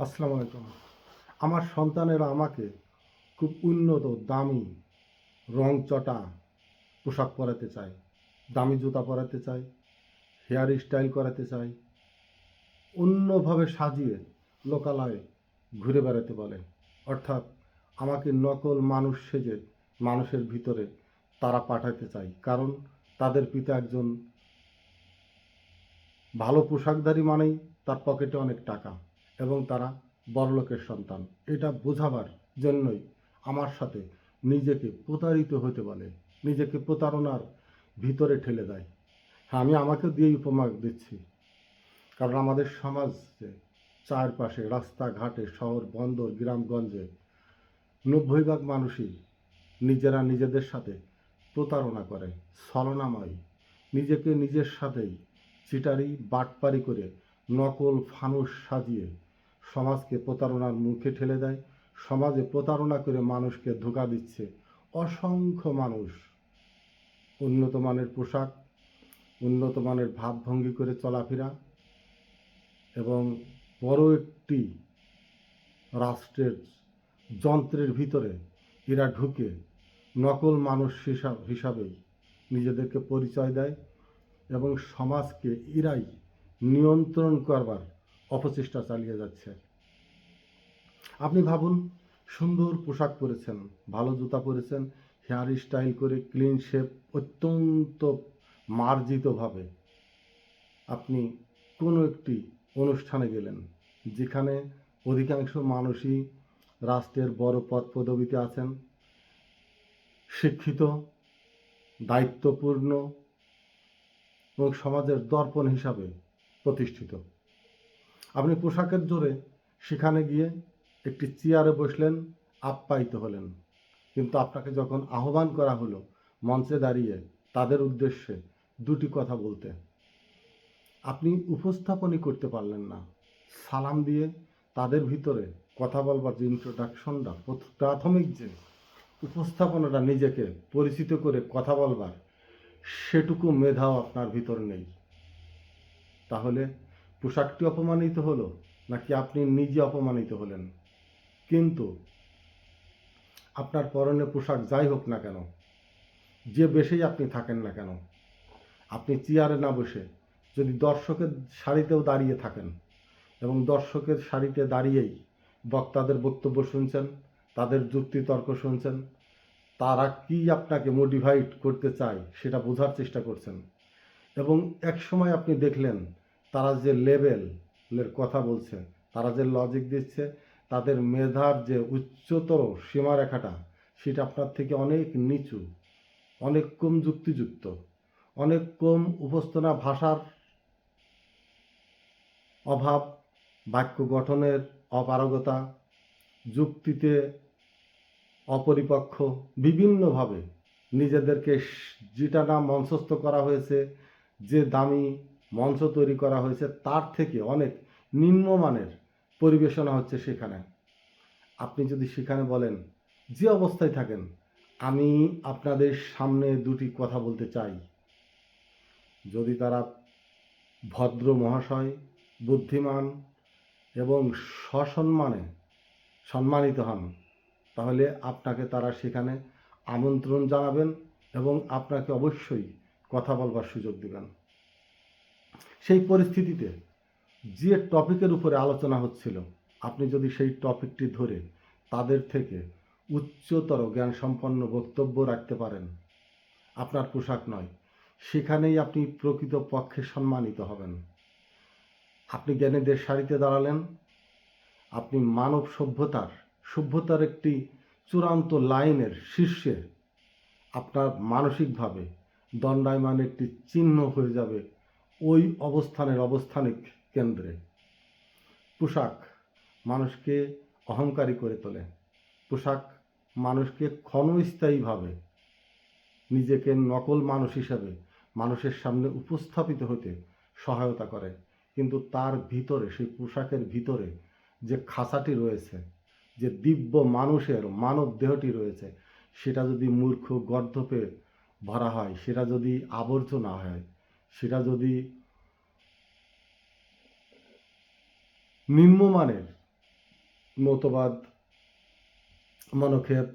আসসালামু আলাইকুম। আমার সন্তানেরা আমাকে খুব উন্নত, দামি, রংচটা পোশাক পরাতে চায়, দামি জুতা পরাতে চায়, হেয়ার স্টাইল করাতে চায়, অন্যভাবে সাজিয়ে লোকালয়ে ঘুরে বেড়াতে বলে। অর্থাৎ আমাকে নকল মানুষ সেজে মানুষের ভিতরে তারা পাঠাতে চায়, কারণ তাদের পিতা একজন ভালো পোশাকধারী মানেই তার পকেটে অনেক টাকা এবং তারা বড়লোকের সন্তান। এটা বোঝাবার জন্যই আমার সাথে নিজেকে প্রতারিত হতে বলে, নিজেকে প্রতারণার ভিতরে ঠেলে দেয়। হ্যাঁ, আমি আমাকে দিয়েই উপমা দিচ্ছি, কারণ আমাদের সমাজে চারপাশে রাস্তাঘাটে, শহর বন্দর, গ্রামগঞ্জে 90% মানুষই নিজেরা নিজেদের সাথে প্রতারণা করে, ছলনাময়, নিজেকে নিজের সাথেই চিটারি বাটপারি করে নকল ফানুস সাজিয়ে সমাজকে প্রতারণার মুখে ঠেলে দেয়। সমাজে প্রতারণা করে মানুষকে ধোঁকা দিচ্ছে অসংখ্য মানুষ। উন্নত মানের পোশাক, উন্নত মানের ভাবভঙ্গি করে চলাফেরা এবং বড় একটি রাষ্ট্রের যন্ত্রের ভিতরে এরা ঢুকে নকল মানুষ হিসাবেই নিজেদেরকে পরিচয় দেয় এবং সমাজকে এরাই নিয়ন্ত্রণ করবার অপচেষ্টা চালিয়ে যাচ্ছে। আপনি ভাবুন, সুন্দর পোশাক পরেছেন, ভালো জুতা পরেছেন, হেয়ার স্টাইল করে ক্লিন শেপ, অত্যন্ত মার্জিতভাবে আপনি কোনো একটি অনুষ্ঠানে গেলেন, যেখানে অধিকাংশ মানুষই রাষ্ট্রের বড় পদ পদবিতে আছেন, শিক্ষিত, দায়িত্বপূর্ণ এবং সমাজের দর্পণ হিসাবে প্রতিষ্ঠিত। আপনি পোশাকের জোরে সেখানে গিয়ে একটি চেয়ারে বসলেন, আপ্যায়িত হলেন, কিন্তু আপনাকে যখন আহ্বান করা হলো মঞ্চে দাঁড়িয়ে তাদের উদ্দেশ্যে দুটি কথা বলতে, আপনি উপস্থাপনই করতে পারলেন না। সালাম দিয়ে তাদের ভিতরে কথা বলবার যে ইন্ট্রোডাকশনটা, প্রাথমিক যে উপস্থাপনাটা, নিজেকে পরিচিত করে কথা বলবার সেটুকু মেধাও আপনার ভিতর নেই। তাহলে পোশাকটি অপমানিত হলো নাকি আপনি নিজে অপমানিত হলেন? কিন্তু আপনার পরনে পোশাক যাই হোক না কেন, যে বেশেই আপনি থাকেন না কেন, আপনি চেয়ারে না বসে যদি দর্শকের সারিতেও দাঁড়িয়ে থাকেন এবং দর্শকের সারিতে দাঁড়িয়েই বক্তাদের বক্তব্য শুনছেন, তাদের যুক্তি তর্ক শুনছেন, তারা কি আপনাকে মোটিভেট করতে চায় সেটা বোঝার চেষ্টা করছেন, এবং এক সময় আপনি দেখলেন তারা যে লেভেলের কথা বলছে, তারা যে লজিক দিচ্ছে, তাদের মেধার যে উচ্চতর সীমারেখাটা সেটা আপনার থেকে অনেক নিচু, অনেক কম যুক্তিযুক্ত, অনেক কম উপস্থাপনা ভাষার অভাব, বাক্য গঠনের অপারগতা, যুক্তিতে অপরিপক্ষ, বিভিন্নভাবে নিজেদেরকে যেটা না মঞ্চস্থ করা হয়েছে, যে দামি মঞ্চ তৈরি করা হয়েছে তার থেকে অনেক নিম্নমানের পরিবেশনা হচ্ছে সেখানে। আপনি যদি সেখানে বলেন, যে অবস্থায় থাকেন, আমি আপনাদের সামনে দুটি কথা বলতে চাই, যদি তারা ভদ্র মহাশয়, বুদ্ধিমান এবং সসম্মানে সম্মানিত হন, তাহলে আপনাকে তারা সেখানে আমন্ত্রণ জানাবেন এবং আপনাকে অবশ্যই কথা বলবার সুযোগ দেবেন। সেই পরিস্থিতিতে যে টপিকের উপরে আলোচনা হচ্ছিল, আপনি যদি সেই টপিকটি ধরে তাদের থেকে উচ্চতর জ্ঞানসম্পন্ন বক্তব্য রাখতে পারেন, আপনার পোশাক নয়, সেখানেই আপনি প্রকৃত পক্ষে সম্মানিত হবেন। আপনি জ্ঞানীদের সারিতে দাঁড়ালেন, আপনি মানব সভ্যতার একটি চূড়ান্ত লাইনের শীর্ষে আপনার মানসিকভাবে দণ্ডায়মান একটি চিহ্ন হয়ে যাবে ওই অবস্থানিক কেন্দ্রে। পোশাক মানুষকে অহংকারী করে তোলে। পোশাক মানুষকে ক্ষণস্থায়ীভাবে নিজেকে নকল মানুষ হিসাবে মানুষের সামনে উপস্থাপিত হতে সহায়তা করে, কিন্তু তার ভিতরে, সেই পোশাকের ভিতরে যে খাঁচাটি রয়েছে, যে দিব্য মানুষের মানব দেহটি রয়েছে, সেটা যদি মূর্খ গর্দভে ভরা হয়, সেটা যদি আবর্জনা হয়, সেটা যদি নিম্নমানের মতবাদ, মনোক্ষেপ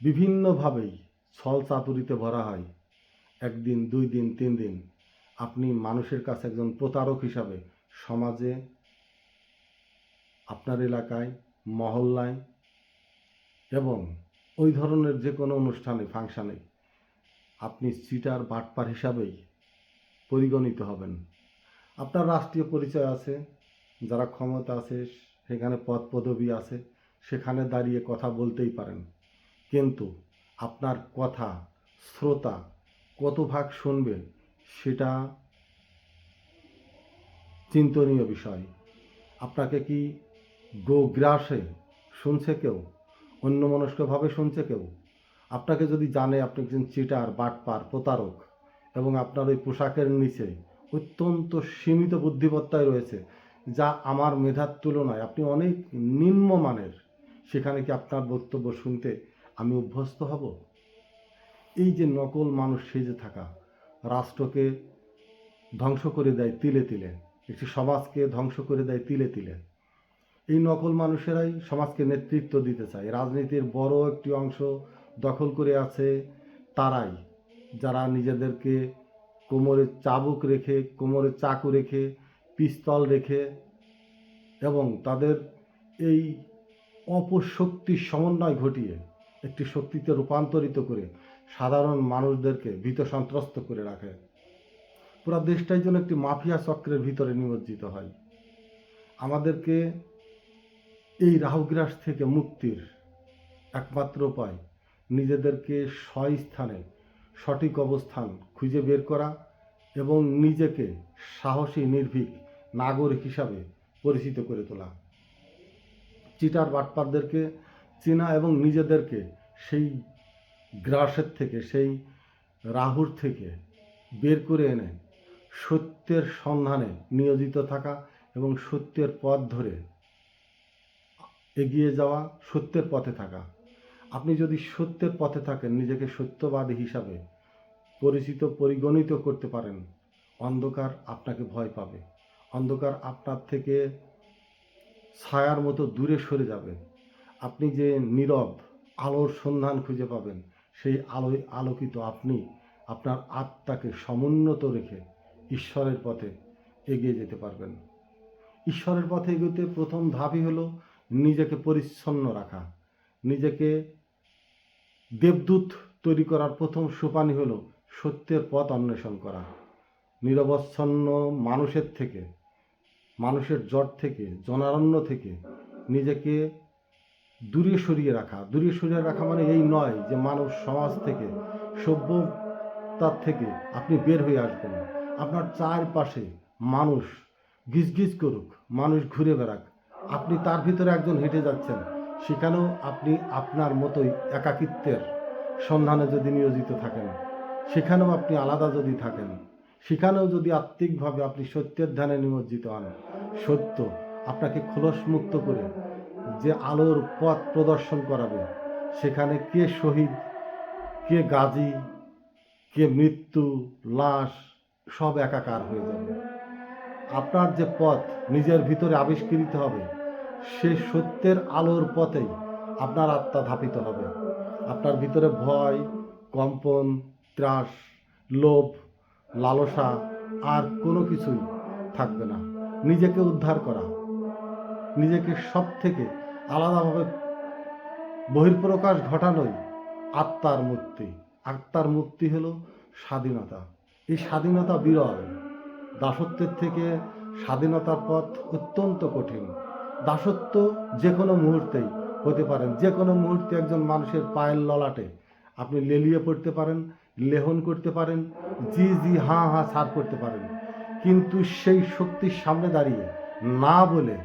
বিভিন্নভাবেই ছল চাতুরিতে ভরা হয়। একদিন, 2 দিন, 3 দিন আপনি মানুষের কাছে একজন প্রতারক হিসাবে সমাজে, আপনার এলাকায়, মহল্লায় এবং ওই ধরনের যে কোনো অনুষ্ঠানে, ফাংশানে আপনি চিটার বাটপার হিসাবেই পরিগণিত হবেন। আপনার রাষ্ট্রীয় পরিচয় আছে, যারা ক্ষমতা আছে, সেখানে পদ পদবি আছে, সেখানে দাঁড়িয়ে কথা বলতেই পারেন, কিন্তু আপনার কথা শ্রোতা কত ভাগ শুনবে সেটা চিন্তনীয় বিষয়। আপনাকে কি গোগ্রাসে শুনছে কেউ? অন্যমনস্কভাবে শুনছে কেউ? আপনাকে যদি জানে আপনি একজন চিটার, বাটপার, প্রতারক এবং আপনার ওই পোশাকের নিচে অত্যন্ত সীমিত বুদ্ধিমত্তায় রয়েছে, যা আমার মেধার তুলনায় আপনি অনেক নিম্নমানের, সেখানে কি আপনার বক্তব্য শুনতে আমি অভ্যস্ত হব? এই যে নকল মানুষ সেজে থাকা রাষ্ট্রকে ধ্বংস করে দেয় তিলে তিলে, একটি সমাজকে ধ্বংস করে দেয় তিলে তিলে। এই নকল মানুষেরাই সমাজকে নেতৃত্ব দিতে চায়। রাজনীতির বড় একটি অংশ দখল করে আছে তারাই, যারা নিজেদেরকে কোমরে চাবুক রেখে, কোমরে চাকু রেখে, পিস্তল রেখে এবং তাদের এই অপশক্তির সমন্বয় ঘটিয়ে একটি শক্তিতে রূপান্তরিত করে সাধারণ মানুষদেরকে ভীত সন্ত্রস্ত করে রাখে। পুরা দেশটাই যেন একটি মাফিয়া চক্রের ভিতরে নিমজ্জিত হয়। আমাদেরকে এই রাহুগ্রাস থেকে মুক্তির একমাত্র উপায় নিজেদেরকে স্বস্থানে সঠিক অবস্থান খুঁজে বের করা এবং নিজেকে সাহসী, নির্ভীক নাগরিক হিসাবে পরিচিত করে তোলা। চিটার বাটপারদেরকে চেনা এবং নিজেদেরকে সেই গ্রাসের থেকে, সেই রাহুর থেকে বের করে এনে সত্যের সন্ধানে নিয়োজিত থাকা এবং সত্যের পথ ধরে এগিয়ে যাওয়া, সত্যের পথে থাকা। আপনি যদি সত্যের পথে থাকেন, নিজেকে সত্যবাদী হিসাবে পরিগণিত করতে পারেন, অন্ধকার আপনাকে ভয় পাবে। অন্ধকার আপনার থেকে ছায়ার মতো দূরে সরে যাবে। আপনি যে নীরব আলোর সন্ধান খুঁজে পাবেন, সেই আলোয় আলোকিত আপনি আপনার আত্মাকে সমুন্নত রেখে ঈশ্বরের পথে এগিয়ে যেতে পারবেন। ঈশ্বরের পথে এগোতে প্রথম ধাপই হলো নিজেকে পরিচ্ছন্ন রাখা। নিজেকে দেবদূত তৈরি করার প্রথম সোপানই হলো সত্যের পথ অন্বেষণ করা। নিরবচ্ছন্ন মানুষের থেকে, মানুষের জট থেকে, জনারণ্য থেকে নিজেকে দূরে সরিয়ে রাখা। দূরে সরিয়ে রাখা মানে এই নয় যে মানুষ সমাজ থেকে, সভ্যতার থেকে আপনি বের হয়ে আসবেন। আপনার চারপাশে মানুষ গিজগিজ করুক, মানুষ ঘুরে বেড়াক, আপনি তার ভিতরে একজন হেঁটে যাচ্ছেন, সেখানেও আপনি আপনার মতোই একাকিত্বের সন্ধানে যদি নিয়োজিত থাকেন, সেখানেও আপনি আলাদা যদি থাকেন, সেখানেও যদি আত্মিকভাবে আপনি সত্যের ধ্যানে নিমজ্জিত হন, সত্য আপনাকে খোলসমুক্ত করে যে আলোর পথ প্রদর্শন করাবে, সেখানে কে শহীদ, কে গাজী, কে মৃত্যু, লাশ সব একাকার হয়ে যাবে। আপনার যে পথ নিজের ভিতরে আবিষ্কৃত হবে, সে সত্যের আলোর পথেই আপনার আত্মা ধাপিত হবে। আপনার ভিতরে ভয়, কম্পন, ত্রাস, লোভ, লালসা আর কোনো কিছুই থাকবে না। নিজেকে উদ্ধার করা, নিজেকে সব থেকে আলাদাভাবে বহির্প্রকাশ ঘটানোই আত্মার মুক্তি। আত্মার মুক্তি হলো স্বাধীনতা। এই স্বাধীনতা বিরল। দাসত্বের থেকে স্বাধীনতার পথ অত্যন্ত কঠিন। দাসত্ব যে কোনো মুহূর্তেই হতে পারেন। যে কোনো মুহূর্তে একজন মানুষের পায়ের ললাটে আপনি লেলিয়ে পড়তে পারেন, লেহন করতে পারেন, জি জি হাঁ হাঁ ছাড় করতে পারেন। কিন্তু সেই শক্তির সামনে দাঁড়িয়ে না বলে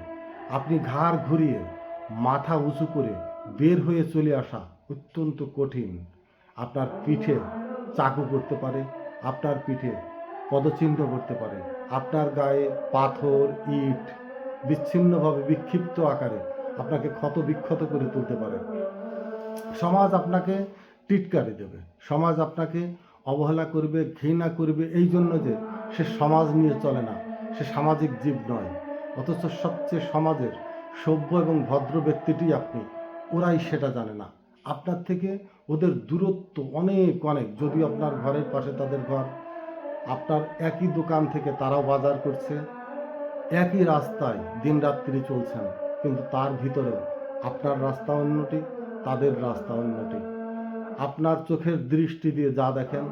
আপনি ঘাড় ঘুরিয়ে মাথা উঁচু করে বের হয়ে চলে আসা অত্যন্ত কঠিন। আপনার পিঠে চাকু করতে পারে, আপনার পিঠে পদচিহ্ন করতে পারে, আপনার গায়ে পাথর, ইট বিচ্ছিন্নভাবে বিক্ষিপ্ত আকারে আপনাকে ক্ষত বিক্ষত করে তুলতে পারে। সমাজ আপনাকে টিটকারি দেবে, সমাজ আপনাকে অবহেলা করবে, ঘৃণা করবে, এই জন্য যে সে সমাজ নিয়ে চলে না, সে সামাজিক জীব নয়। অথচ সবচেয়ে সমাজের সভ্য এবং ভদ্র ব্যক্তিটি আপনি, ওরাই সেটা জানে না। আপনার থেকে ওদের দূরত্ব অনেক অনেক। যদিও আপনার ঘরের পাশে তাদের ঘর, আপনার একই দোকান থেকে তারাও বাজার করছে, একই রাস্তায় দিনরাত্রি চলছেন, কিন্তু তার ভিতরেও আপনার রাস্তা অন্যটি, তাদের রাস্তা অন্যটি। আপনার চোখের দৃষ্টি দিয়ে যা দেখেন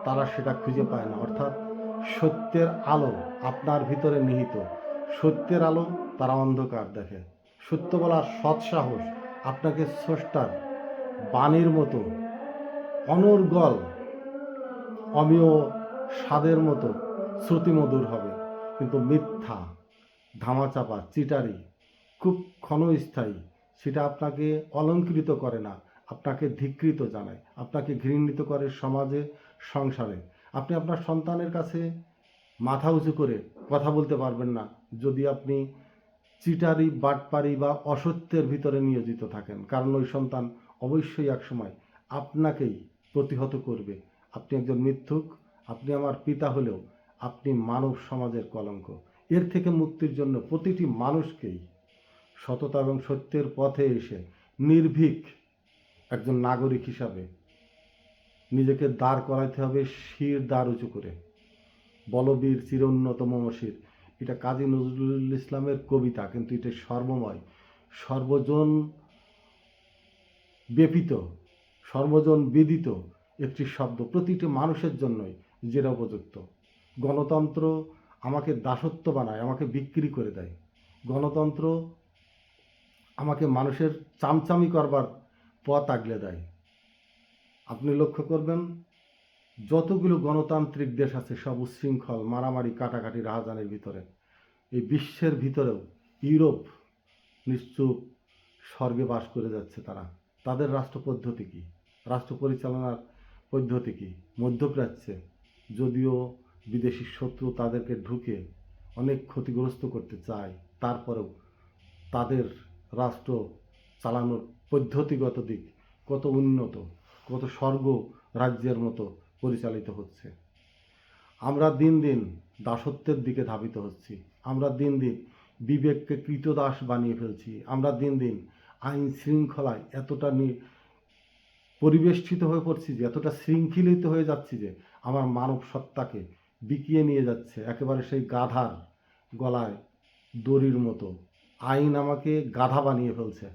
তারা সেটা খুঁজে পায় না। অর্থাৎ সত্যের আলো আপনার ভিতরে নিহিত, সত্যের আলো তারা অন্ধকার দেখে। সত্য বলার সৎসাহস আপনাকে স্রষ্টার বাণীর মতো অনর্গল অমেয় স্বাদের মতো শ্রুতিমধুর হবে, কিন্তু মিথ্যা, ধামাচাপা, চিটারি খুব ক্ষণস্থায়ী। সেটা আপনাকে অলংকৃত করে না, আপনাকে ধিক্কৃত জানায়, আপনাকে ঘৃণিত করে সমাজে, সংসারে। আপনি আপনার সন্তানের কাছে মাথা উঁচু করে কথা বলতে পারবেন না যদি আপনি চিটারি, বাটপারি বা অসত্যের ভিতরে নিয়োজিত থাকেন, কারণ ওই সন্তান অবশ্যই একসময় আপনাকেই প্রতিহত করবে। আপনি একজন মিথ্যুক, আপনি আমার পিতা হলেও আপনি মানব সমাজের কলঙ্ক। এর থেকে মুক্তির জন্য প্রতিটি মানুষকেই সততা এবং সত্যের পথে এসে নির্ভীক একজন নাগরিক হিসাবে নিজেকে দাঁড় করাইতে হবে, শির দাঁড় উঁচু করে। বলবীর চিরোন্নত মমশির, এটা কাজী নজরুল ইসলামের কবিতা, কিন্তু এটা সর্বময়, সর্বজন ব্যাপিত, সর্বজন বিদিত একটি শব্দ, প্রতিটি মানুষের জন্যই যেটা উপযুক্ত। গণতন্ত্র আমাকে দাসত্ব বানায়, আমাকে বিক্রি করে দেয়। গণতন্ত্র আমাকে মানুষের চামচামি করবার পথ আগলে দেয়। আপনি লক্ষ্য করবেন, যতগুলো গণতান্ত্রিক দেশ আছে সব উচ্ছৃঙ্খল, মারামারি, কাটাকাটি, রাহাজানির ভিতরে। এই বিশ্বের ভিতরেও ইউরোপ নিশ্চুপ স্বর্গে বাস করে যাচ্ছে তারা। তাদের রাষ্ট্র পদ্ধতি কী, রাষ্ট্র পরিচালনার পদ্ধতি কী? মধ্যপ্রাচ্যে যদিও বিদেশি শত্রু তাদেরকে ঢুকে অনেক ক্ষতিগ্রস্ত করতে চায়, তারপরেও তাদের রাষ্ট্র চালানোর পদ্ধতিগত দিক কত উন্নত, কত স্বর্গ রাজ্যের মতো পরিচালিত হচ্ছে। আমরা দিন দিন দাসত্বের দিকে ধাবিত হচ্ছি, আমরা দিন দিন বিবেককে কৃতদাস বানিয়ে ফেলছি, আমরা দিন দিন আইন শৃঙ্খলায় এতটা পরিবেষ্টিত হয়ে পড়ছি যে, এতটা শৃঙ্খলিত হয়ে যাচ্ছি যে আমার মানব সত্তাকে বিকিয়ে নিয়ে যাচ্ছে একেবারে সেই গাধার গলায় দড়ির মতো। আইন আমাকে গাধা বানিয়ে ফেলছে,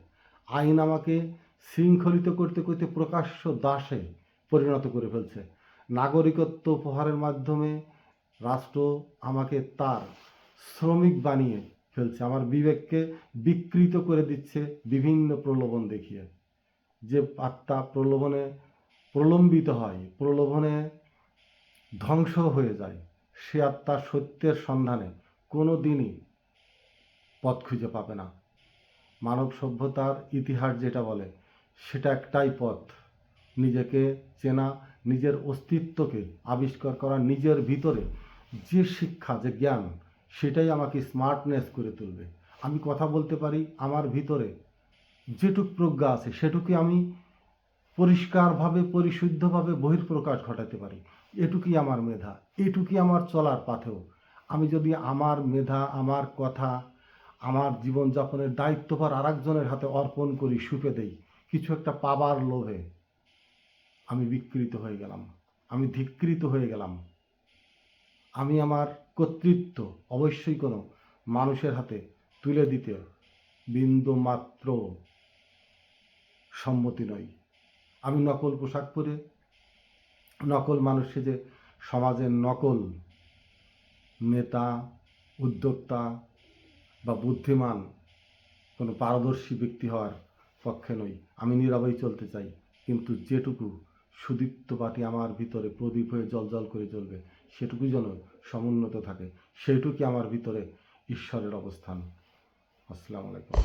আইন আমাকে শৃঙ্খলিত করতে করতে প্রকাশ্য দাসে পরিণত করে ফেলছে। নাগরিকত্ব উপহারের মাধ্যমে রাষ্ট্র আমাকে তার শ্রমিক বানিয়ে ফেলছে, আমার বিবেককে বিকৃত করে দিচ্ছে বিভিন্ন প্রলোভন দেখিয়ে। যে আত্মা প্রলোভনে প্রলম্বিত হয়, প্রলোভনে ধ্বংস হয়ে যায়, সে আত্মা সত্যের সন্ধানে কোনো দিনই পথ খুঁজে পাবে না। মানব সভ্যতার ইতিহাস যেটা বলে সেটা একটাই পথ, নিজেকে চেনা, নিজের অস্তিত্বকে আবিষ্কার করা, নিজের ভিতরে যে শিক্ষা, যে জ্ঞান, সেটাই আমাকে স্মার্টনেস করে তুলবে। আমি কথা বলতে পারি, আমার ভিতরে যেটুক প্রজ্ঞা আছে সেটুকুই আমি পরিষ্কারভাবে, পরিশুদ্ধভাবে বহিঃপ্রকাশ ঘটাতে পারি। এটুকুই আমার মেধা, এটুকুই আমার চলার পাথেও। আমি যদি আমার মেধা, আমার কথা, আমার জীবনযাপনের দায়িত্বভার আরেকজনের হাতে অর্পণ করি, সুপে দেই, কিছু একটা পাবার লোভে, আমি বিকৃত হয়ে গেলাম, আমি ধিক্কৃত হয়ে গেলাম। আমি আমার কর্তৃত্ব অবশ্যই কোনো মানুষের হাতে তুলে দিতে বিন্দুমাত্র সম্মতি নই। আমি নকল পোশাক পরে, নকল মানুষ সেজে সমাজের নকল নেতা, উদ্যোক্তা বা বুদ্ধিমান কোনো পারদর্শী ব্যক্তি হওয়ার পক্ষে নই। আমি নীরবেই চলতে চাই, কিন্তু যেটুকু সুদীপ্তবাতি আমার ভিতরে প্রদীপ হয়ে জ্বলজ্বল করে জ্বলবে, সেটুকুই যেন সমুন্নত থাকে, সেইটুকুই আমার ভিতরে ঈশ্বরের অবস্থান। আসসালামু আলাইকুম।